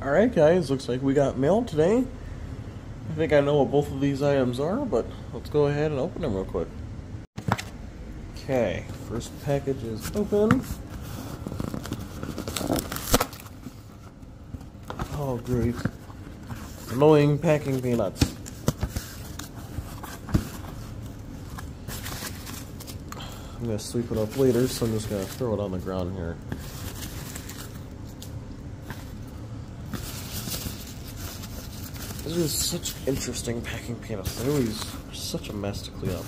Alright guys, looks like we got mail today. I think I know what both of these items are, but let's go ahead and open them real quick. Okay, first package is open. Oh great. Annoying packing peanuts. I'm going to sweep it up later, so I'm just going to throw it on the ground here. These are such interesting packing peanuts. They always are such a mess to clean up.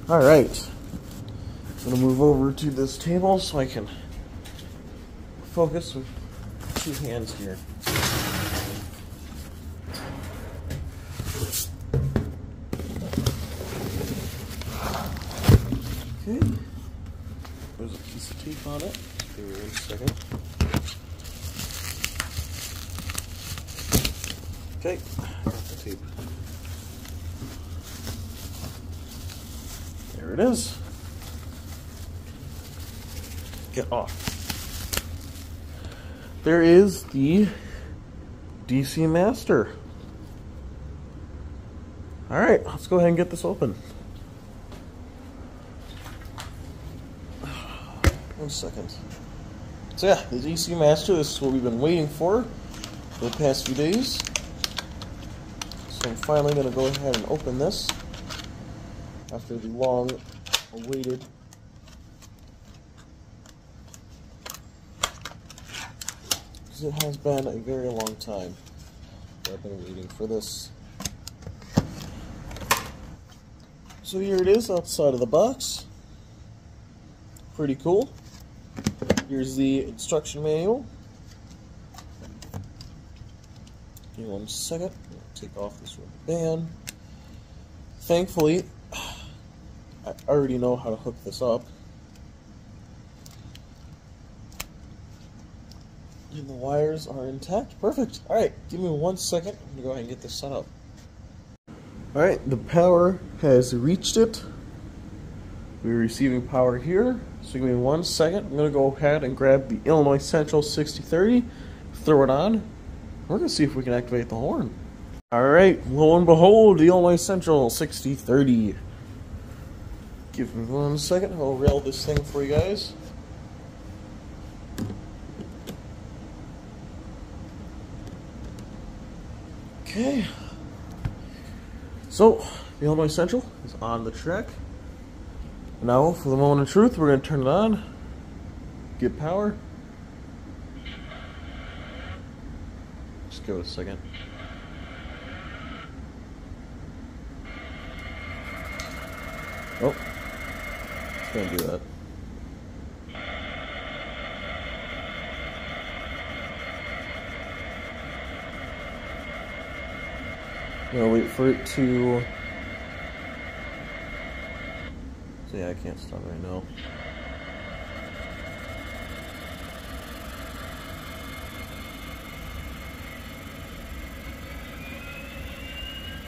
Alright. I'm going to move over to this table so I can focus with two hands here. Okay. There's a piece of tape on it. Give me 1 second. Okay, got the tape. There it is. Get off. There is the DC Master. Alright, let's go ahead and get this open. 1 second. So yeah, the DC Master, this is what we've been waiting for the past few days. So I'm finally going to go ahead and open this after the long awaited because it has been a very long time that I've been waiting for this. So here it is outside of the box. Pretty cool. Here's the instruction manual. Give me 1 second. Take off this rubber band. Thankfully, I already know how to hook this up. And the wires are intact. Perfect. Alright, give me 1 second. I'm going to go ahead and get this set up. Alright, the power has reached it. We're receiving power here. So give me 1 second. I'm going to go ahead and grab the Illinois Central 6030, throw it on. We're going to see if we can activate the horn. Alright, lo and behold, the Illinois Central 6030. Give me 1 second, I'll rail this thing for you guys. Okay. So, the Illinois Central is on the track. Now, for the moment of truth, we're going to turn it on. Get power. Just give it a second. Oh, it's gonna do that. I'm gonna wait for it to. So yeah, I can't stop right now.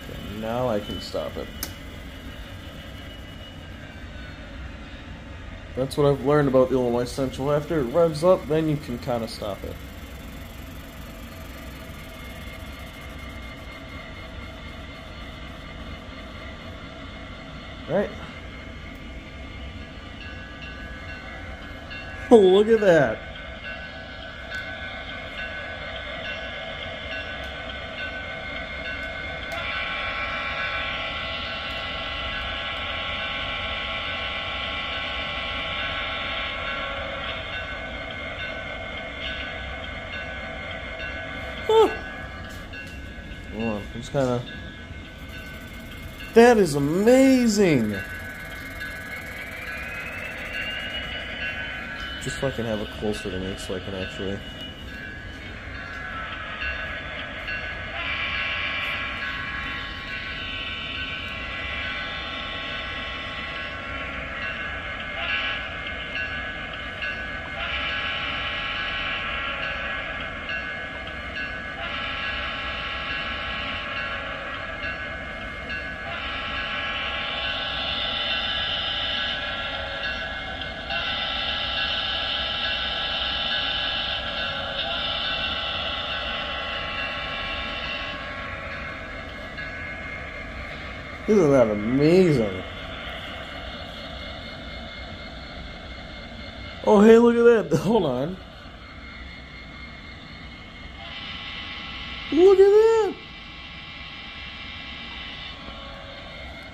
Okay, now I can stop it. That's what I've learned about the Illinois Central. After it revs up, then you can kind of stop it. Alright. Oh, look at that. Hold on, I'm just kind of. That is amazing! Just so I can have it closer to me so I can actually. Isn't that amazing? Oh, hey, look at that. Hold on. Look at that.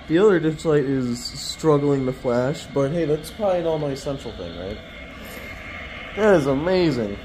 The other ditch light is struggling to flash, but hey, that's probably an All Might Central thing, right? That is amazing.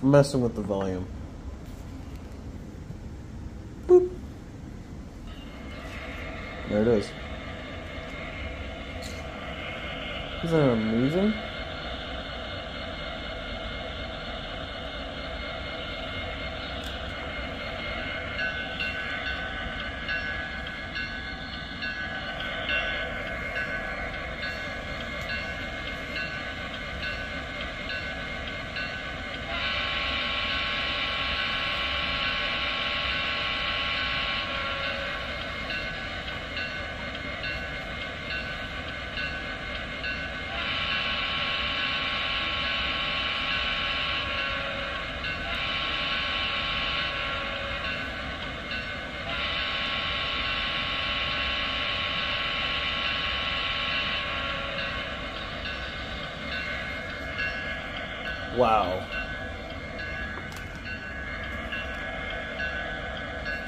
I'm messing with the volume. Boop. There it is. Isn't that amazing? Wow.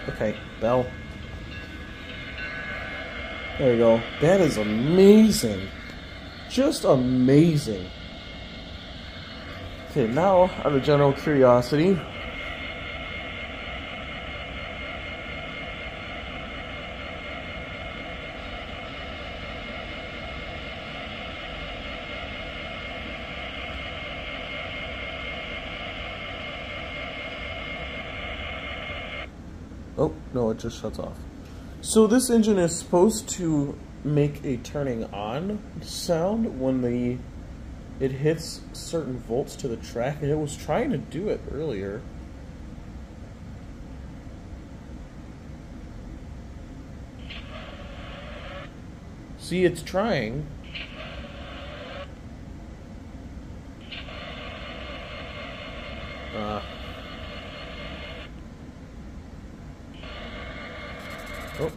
Okay, bell. There you go. That is amazing. Just amazing. Okay, now, out of general curiosity, oh, no, it just shuts off. So this engine is supposed to make a turning on sound when it hits certain volts to the track, and it was trying to do it earlier. See, it's trying.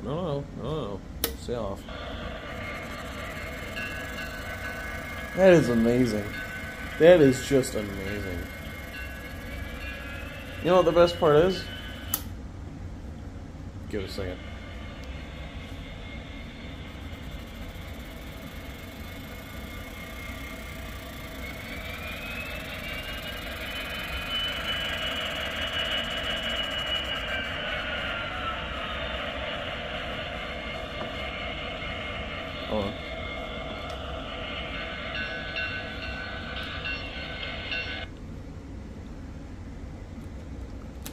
Oh, no. Stay off. That is amazing. That is just amazing. You know what the best part is? Give it a second. Hold on.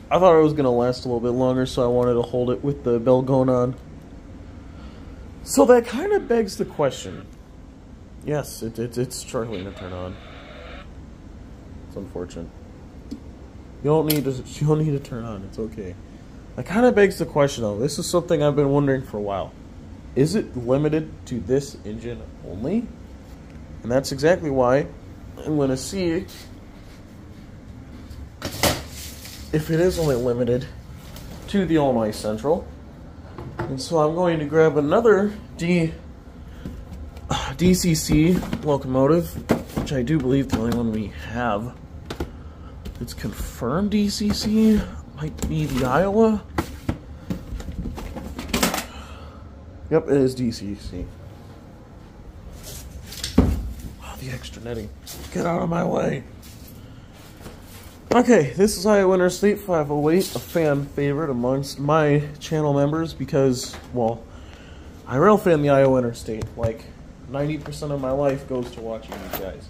I thought it was going to last a little bit longer, so I wanted to hold it with the bell going on. So that kind of begs the question. Yes, it's struggling to turn on. It's unfortunate. You don't need to turn on. It's okay. That kind of begs the question, though. This is something I've been wondering for a while. Is it limited to this engine only? And that's exactly why I'm going to see if it is only limited to the All Might Central. And so I'm going to grab another DCC locomotive, which I do believe the only one we have. It's confirmed DCC, might be the Iowa. Yep, it is DCC. Oh, the extra netting. Get out of my way. Okay, this is Iowa Interstate 508, a fan favorite amongst my channel members because, well, I rail fan the Iowa Interstate. Like, 90% of my life goes to watching these guys.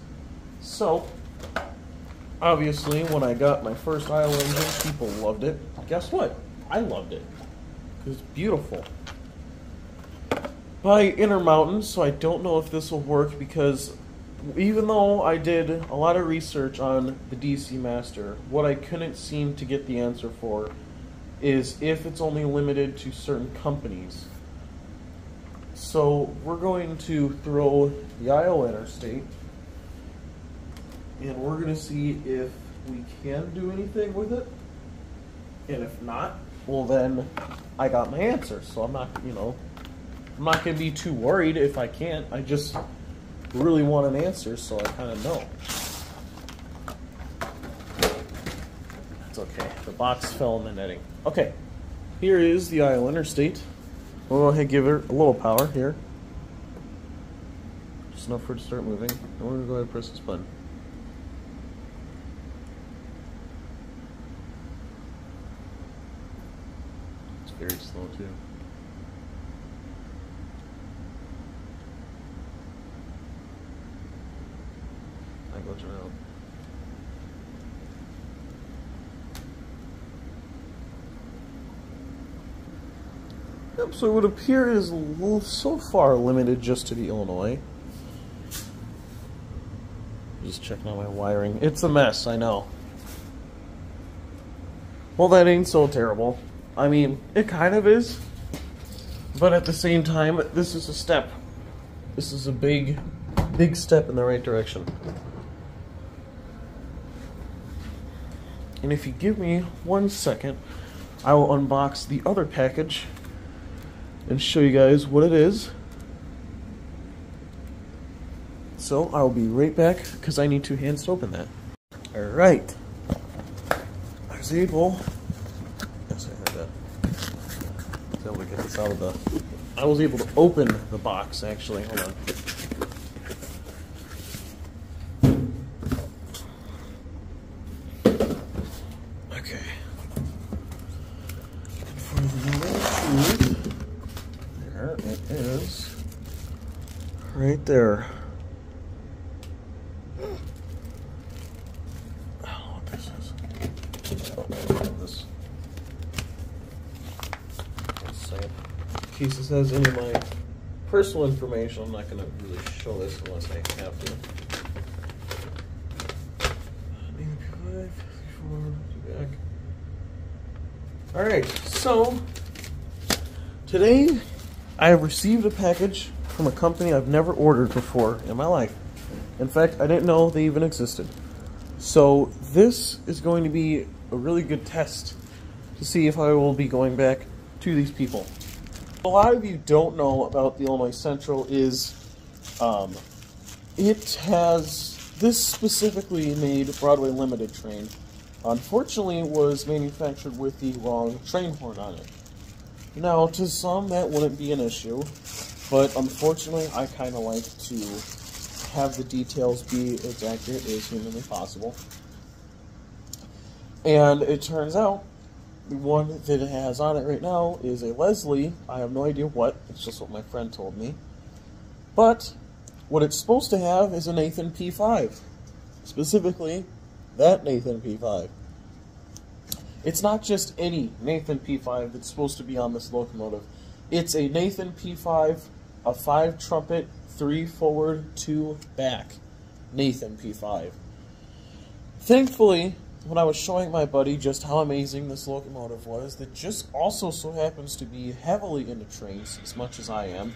So, Obviously, when I got my first IO engine, people loved it. Guess what? I loved it. It was beautiful. By Intermountain, so I don't know if this will work because even though I did a lot of research on the DC Master, what I couldn't seem to get the answer for is if it's only limited to certain companies. So we're going to throw the IO Interstate, and we're going to see if we can do anything with it. And if not, well then I got my answer. So I'm not, I'm not going to be too worried if I can't. I just really want an answer, so I kind of know. It's okay. The box fell in the netting. Okay, here is the IO Interstate. We'll go ahead and give her a little power here. Just enough for it to start moving. And we're going to go ahead and press this button. It's very slow too. I glitch around. Yep, so it would appear is so far limited just to the Illinois. Just checking out my wiring. It's a mess, I know. Well, that ain't so terrible. I mean, it kind of is. But at the same time, this is a step. This is a big step in the right direction. And if you give me 1 second, I will unbox the other package and show you guys what it is. So I'll be right back because I need 2 hands to open that. Alright. I was able... Yes, I heard that. I was able to get this out of the... I was able to open the box, actually. Hold on. Okay. For the truth, there it is. Right there. In case this has any of my personal information, I'm not going to really show this unless I have to. Alright, so today I have received a package from a company I've never ordered before in my life. In fact, I didn't know they even existed. So this is going to be a really good test to see if I will be going back to these people. A lot of you don't know about the Illinois Central is it has this specifically made Broadway Limited train. Unfortunately, it was manufactured with the wrong train horn on it. Now, to some that wouldn't be an issue, but unfortunately I kind of like to have the details be as accurate as humanly possible. And it turns out the one that it has on it right now is a Leslie. I have no idea what. It's just what my friend told me. But what it's supposed to have is a Nathan P5. Specifically, that Nathan P5. It's not just any Nathan P5 that's supposed to be on this locomotive. It's a Nathan P5, a 5 trumpet, 3 forward, 2 back Nathan P5. Thankfully, when I was showing my buddy just how amazing this locomotive was, that just also so happens to be heavily into trains as much as I am,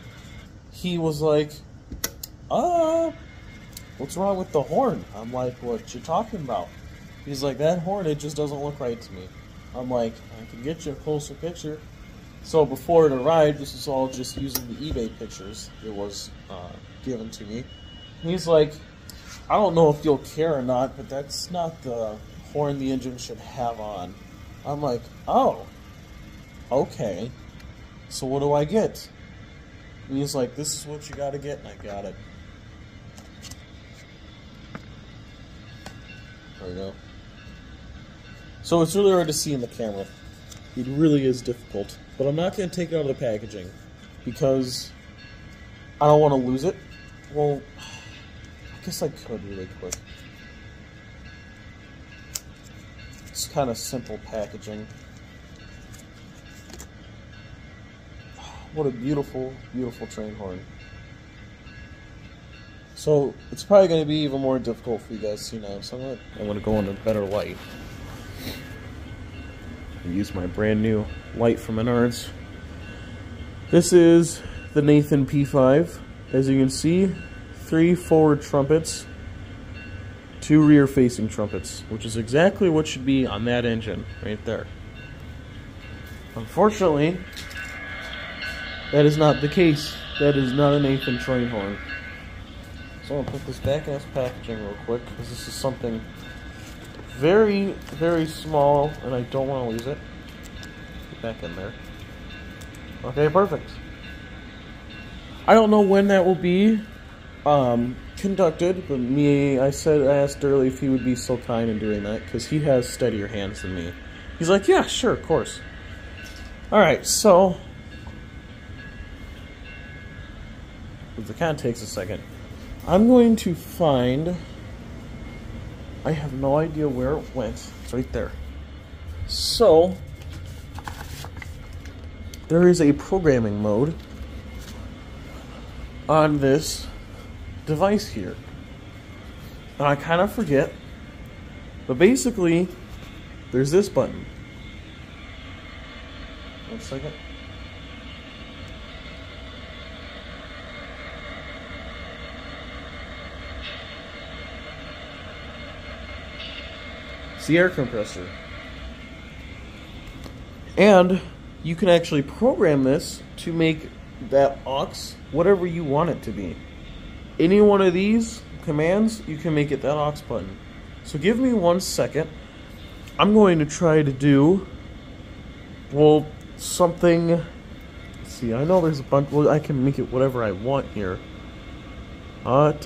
he was like, what's wrong with the horn? I'm like, what you talking about? He's like, that horn, it just doesn't look right to me. I'm like, I can get you a closer picture. So before it arrived, this is all just using the eBay pictures it was given to me. And he's like, I don't know if you'll care or not, but that's not the horn the engine should have on. I'm like, oh, okay. So what do I get? And he's like, this is what you gotta get, and I got it. There we go. So it's really hard to see in the camera. It really is difficult. But I'm not going to take it out of the packaging because I don't want to lose it. Well, I guess I could really quick. It's kind of simple packaging. What a beautiful, beautiful train horn. So it's probably going to be even more difficult for you guys to see now. So I'm going to go in a better light. Use my brand new light from Menards. This is the Nathan P5. As you can see, 3 forward trumpets, 2 rear facing trumpets, which is exactly what should be on that engine right there. Unfortunately, that is not the case. That is not a Nathan train horn. So I'm going to put this back in its packaging real quick, because this is something very, very small, and I don't want to lose it. Get back in there. Okay, perfect. I don't know when that will be conducted, but I asked earlier if he would be so kind in doing that, because he has steadier hands than me. He's like, yeah, sure, of course. Alright, so it kind of takes a second. I'm going to find, I have no idea where it went. It's right there. So there is a programming mode on this device here. And I kind of forget, but basically there's this button. 1 second. It's the air compressor. And you can actually program this to make that aux whatever you want it to be. Any one of these commands, you can make it that aux button. So give me 1 second. I'm going to try to do, well, something. Let's see, I know there's a bunch. Well, I can make it whatever I want here. But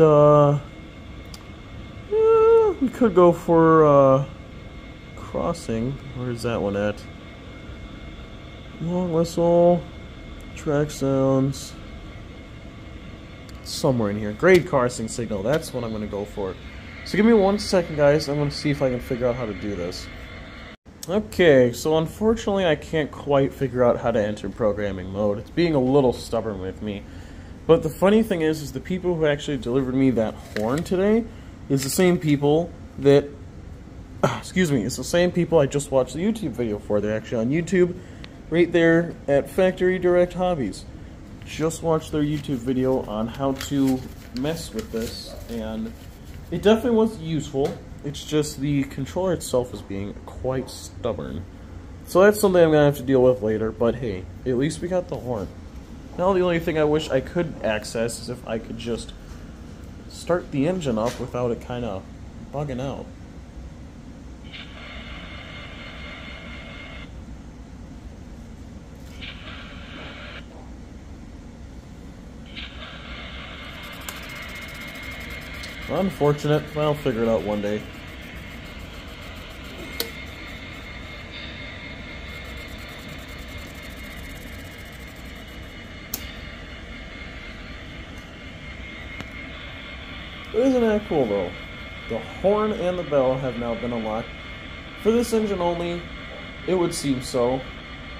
we could go for crossing. Where's that one at? Long whistle, track sounds. Somewhere in here. Grade crossing signal. That's what I'm going to go for. So give me 1 second, guys. I'm going to see if I can figure out how to do this. Okay, so unfortunately I can't quite figure out how to enter programming mode. It's being a little stubborn with me. But the funny thing is the people who actually delivered me that horn today is the same people that, excuse me, it's the same people I just watched the YouTube video for. They're actually on YouTube, right there at Factory Direct Hobbies. Just watched their YouTube video on how to mess with this, and it definitely was useful. It's just the controller itself is being quite stubborn. So that's something I'm going to have to deal with later, but hey, at least we got the horn. Now the only thing I wish I could access is if I could just start the engine up without it kind of bugging out. Unfortunate, but I'll figure it out one day. Isn't that cool though? The horn and the bell have now been unlocked. For this engine only, it would seem so.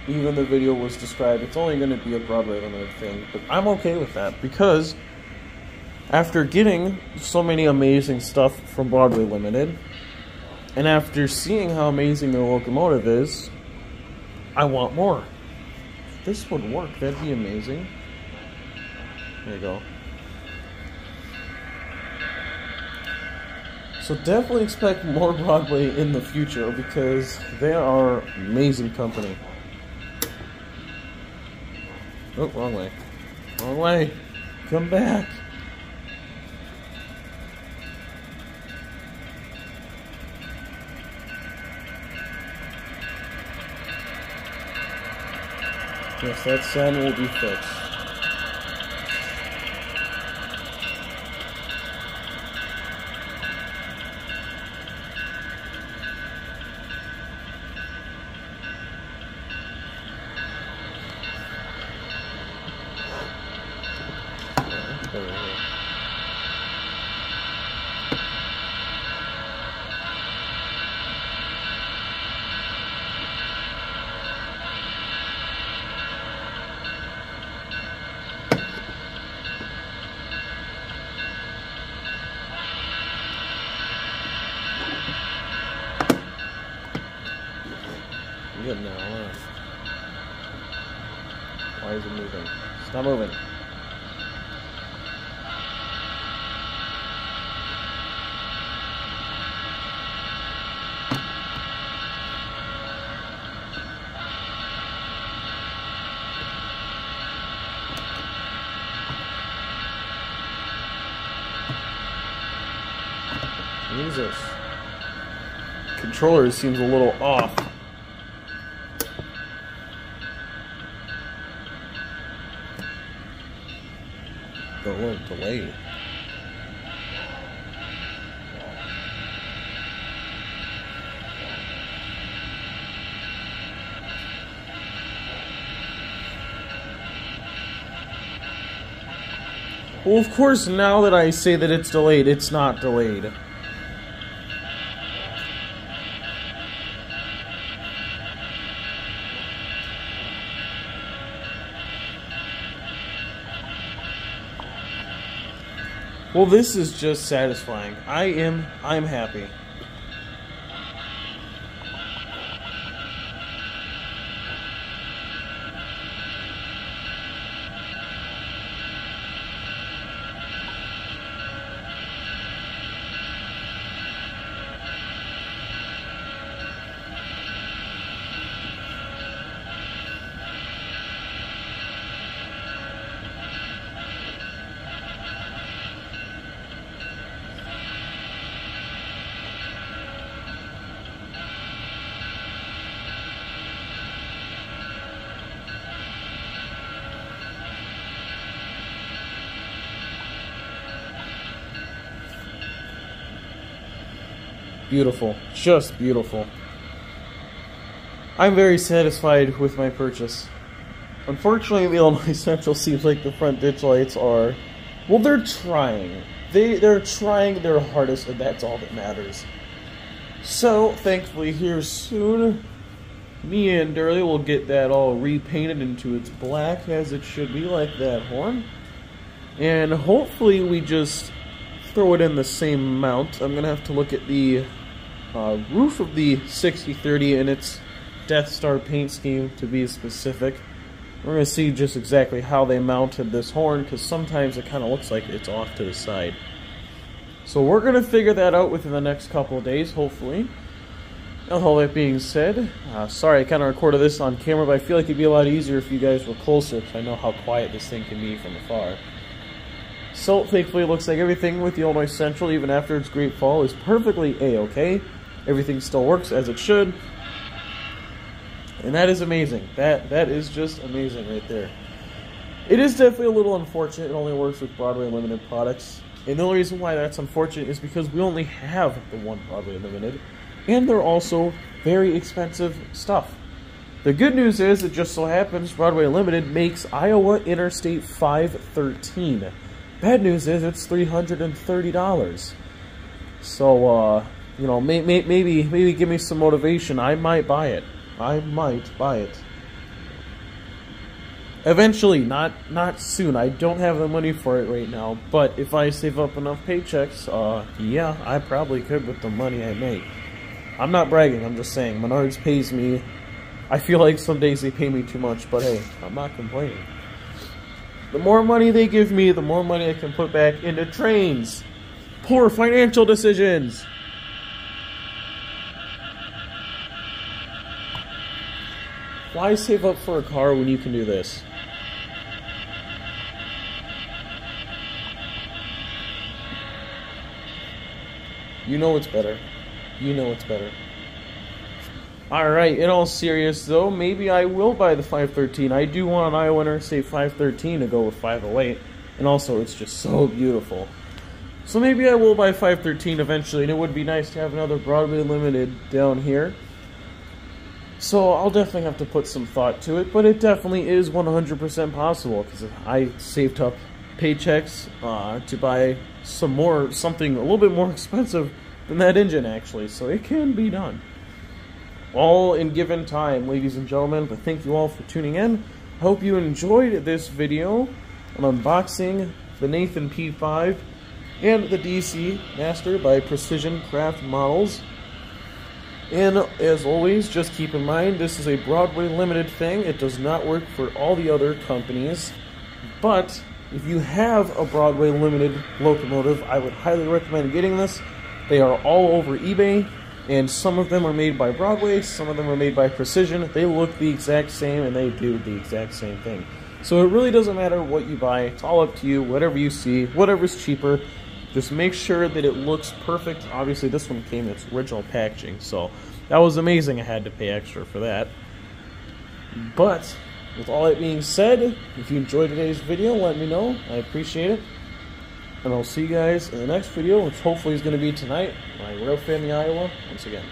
Even the video was described, it's only going to be a Broadway Limited thing, but I'm okay with that because after getting so many amazing stuff from Broadway Limited, and after seeing how amazing the locomotive is, I want more. If this would work, that'd be amazing. There you go. So definitely expect more Broadway in the future because they are amazing company. Oh, wrong way. Wrong way. Come back. Yes, that sound will be fixed. good now, huh? Why is it moving? Stop moving. Jesus. Controller seems a little off. A little delayed. Well, of course, now that I say that it's delayed, it's not delayed. Well, this is just satisfying. I'm happy. Beautiful. Just beautiful. I'm very satisfied with my purchase. Unfortunately, the Illinois Central seems like the front ditch lights are... Well, they're trying. They're trying their hardest, and that's all that matters. So, thankfully, here soon, me and Durley will get that all repainted into its black, as it should be, like that horn. And hopefully we just throw it in the same mount. I'm going to have to look at the roof of the 6030 and its Death Star paint scheme, to be specific. We're going to see just exactly how they mounted this horn, because sometimes it kind of looks like it's off to the side. So we're going to figure that out within the next couple of days, hopefully. And all that being said, sorry I kind of recorded this on camera, but I feel like it'd be a lot easier if you guys were closer, because I know how quiet this thing can be from afar. So, thankfully, it looks like everything with the Illinois Central, even after its great fall, is perfectly A-okay. Everything still works as it should. And that is amazing. That is just amazing right there. It is definitely a little unfortunate it only works with Broadway Limited products. And the only reason why that's unfortunate is because we only have the one Broadway Limited. And they're also very expensive stuff. The good news is, it just so happens Broadway Limited makes Iowa Interstate 513. Bad news is it's $330. So, you know, maybe give me some motivation. I might buy it. I might buy it. Eventually, not soon. I don't have the money for it right now. But if I save up enough paychecks, yeah, I probably could with the money I make. I'm not bragging. I'm just saying. Menards pays me. I feel like some days they pay me too much, but hey, I'm not complaining. The more money they give me, the more money I can put back into trains. Poor financial decisions. Why save up for a car when you can do this? You know it's better. You know it's better. Alright, in all serious though, maybe I will buy the 513. I do want an Iowa Interstate 513 to go with 508. And also, it's just so beautiful. So maybe I will buy 513 eventually, and it would be nice to have another Broadway Limited down here. So I'll definitely have to put some thought to it, but it definitely is 100% possible, because I saved up paychecks to buy something a little bit more expensive than that engine, actually. So it can be done. All in given time, ladies and gentlemen, but thank you all for tuning in. I hope you enjoyed this video on unboxing the Nathan P5 and the DC Master by Precision Craft Models. And as always, just keep in mind, this is a Broadway limited thing. It does not work for all the other companies. But if you have a Broadway limited locomotive, I would highly recommend getting this. They are all over eBay, and some of them are made by Broadway, some of them are made by Precision. They look the exact same, and they do the exact same thing. So it really doesn't matter what you buy. It's all up to you, whatever you see, whatever's cheaper. Just make sure that it looks perfect. Obviously, this one came in its original packaging, so that was amazing. I had to pay extra for that. But with all that being said, if you enjoyed today's video, let me know. I appreciate it. And I'll see you guys in the next video, which hopefully is going to be tonight, my Rail Family Iowa, once again.